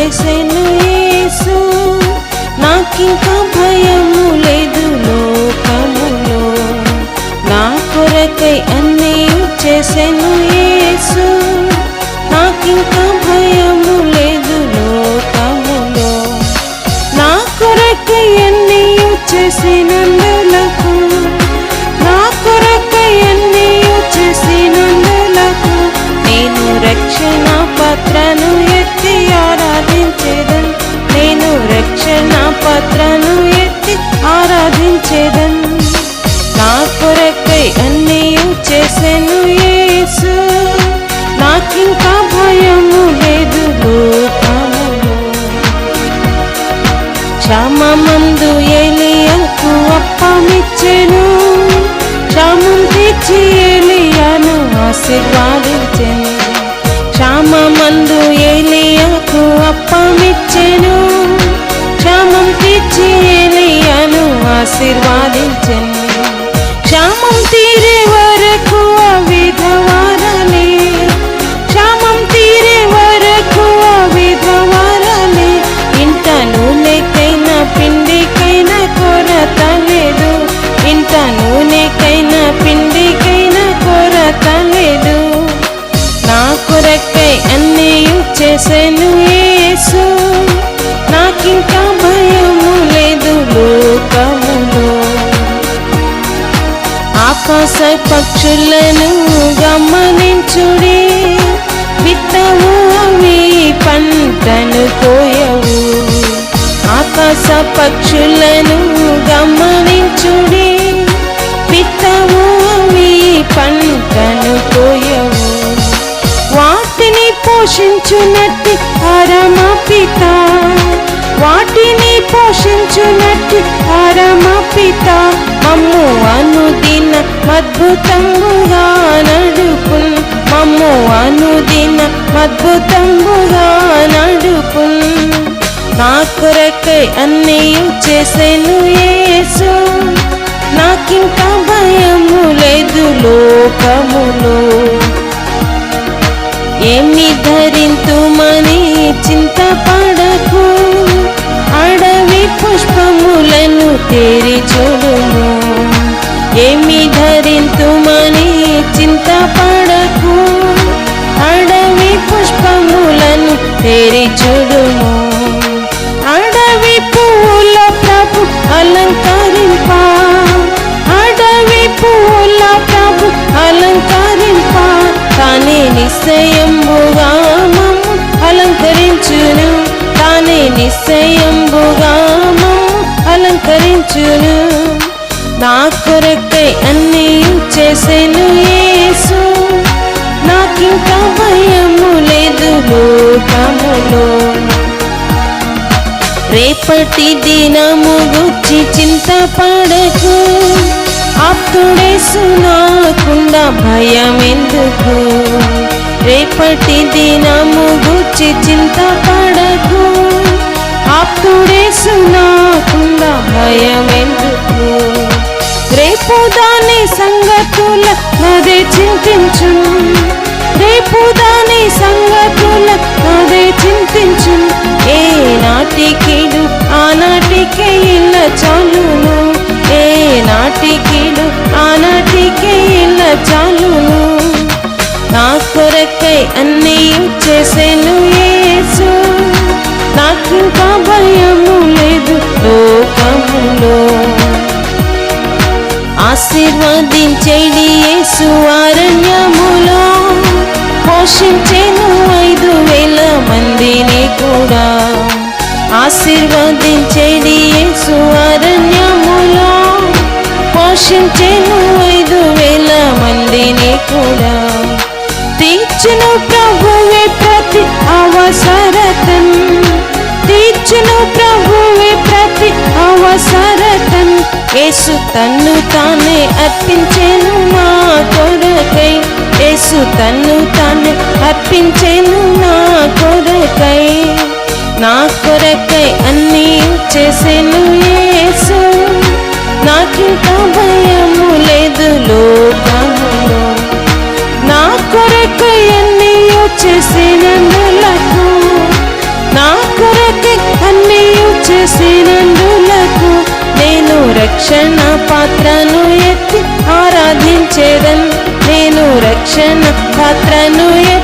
చేసెను యేసు, నాకింకా భయము లేదు లోకములో. నా కొరకై అన్నీ చేసెను యేసు, నాకింకా భయము లేదు లోకములో. నా కొరకై అన్నీ చేసినందులకు, నా కొరకై అన్నీ చేసినందులకు, నేను రక్షణ పాత్రను ఎత్తి ఆరాధించేదన్, నేను రక్షణ పాత్రను ఎత్తి ఆరాధించేదన్. నా కొరకై అన్నీ చేసెను యేసు, నాకింకా భయము లేదు లోకములో. క్షామమందు ఏలియాకు అప్పమిచ్చెను, క్షామం తీర్చి ఏలియాను ఆశీర్వాదించెను. క్షామమందు ఏలియాకు అప్పమిచ్చెను, క్షామం తీర్చి ఏలియాను ఆశీర్వాదించెను. క్షామం తీరే వరకు ఆ విధవరాలే, క్షామం తీరే వరకు ఆ విధవరాలే, ఇంట నూనెకైనా పిండికైనా కొరత లేదు, ఇంట నూనెకైనా పిండికైనా కొరత లేదు. నా కొరకై అన్నీ చేసెను యేసు, నాకింకా భయము లేదు లోకములో. ఆకాశ పక్షులను గమనించుడి, విత్తవు అవి పంటను కోయవు. ఆకాశ పక్షులను గమనించుడి, విత్తవు అవి పంటను కోయవు. వాటిని పోషించునట్టి పరమ పిత, వాటిని పోషించునట్టి పరమ పిత, మమ్ము అనుదిన అద్భుతంబుగా నడుపున్, మమ్ము అనుదిన అద్భుతంబుగా నడుపున్. నా కొరకై అన్నీ చేసెను యేసు, నాకింకా భయము లేదు లోకములో. ఏమి ధరింతుమని చింతపడకు, అడవి పుష్పములను తేరి చూడుము. ఏమి ధరింతుమని చింతపడకు, అడవి పుష్పములను తేరి చూడుము. అడవి పువ్వుల ప్రభు అలంకరింప, అడవి పువ్వుల ప్రభు అలంకరింప, తానే నిశ్చయంబుగా మమ్ము అలంకరించును, తానే నిశ్చయంబుగా మమ్ము అలంకరించును. నా కొరకై అన్నీ చేసెను యేసు, నాకింకా భయము లేదు లోకములో. రేపటి దినము గురించి చింతపడకు, ఆప్తుడేసు నాకుండా భయం ఎందుకు. రేపటి దినము గురించి చింతపడకు, ఆప్తుడేసు నాకుండా భయం ఎందుకు. రేపు దాని సంగతుల అదే చింతించు, రేపు దాని సంగతుల అదే చింతించు. ఏ నాటికీడు ఆనాటికే ఇలా చాలును, ఏ నాటికీడు ఆనాటికే ఇలా చాలును. నా కొరకై అన్నీ చేసెను యేసు, నాకింకా భయము లేదు లోకములో. ఆశీర్వదించేడి యేసు అరణ్యములో, పోషించెను 5,000 మందిని కూడా. ఆశీర్వదించేడి యేసు అరణ్యములో, పోషించెను 5,000 మందిని కూడా. తీర్చును ప్రభువే ప్రతి అవసరతన్, తీర్చును ప్రభువే ప్రతి అవసరతన్. యేసు తన్ను తానే అర్పించెను మా కొరకై, యేసు తన్ను తానే అర్పించెను నా కొరకై. నా కొరకై అన్నీ చేసెను యేసు, నాకింకా భయము లేదు లోకములో. నా కొరకై అన్నీ చేసినందులకు, నా రక్షణ పాత్రను ఎత్తి ఆరాధించేదన్, నేను రక్షణ పాత్రను ఎత్తి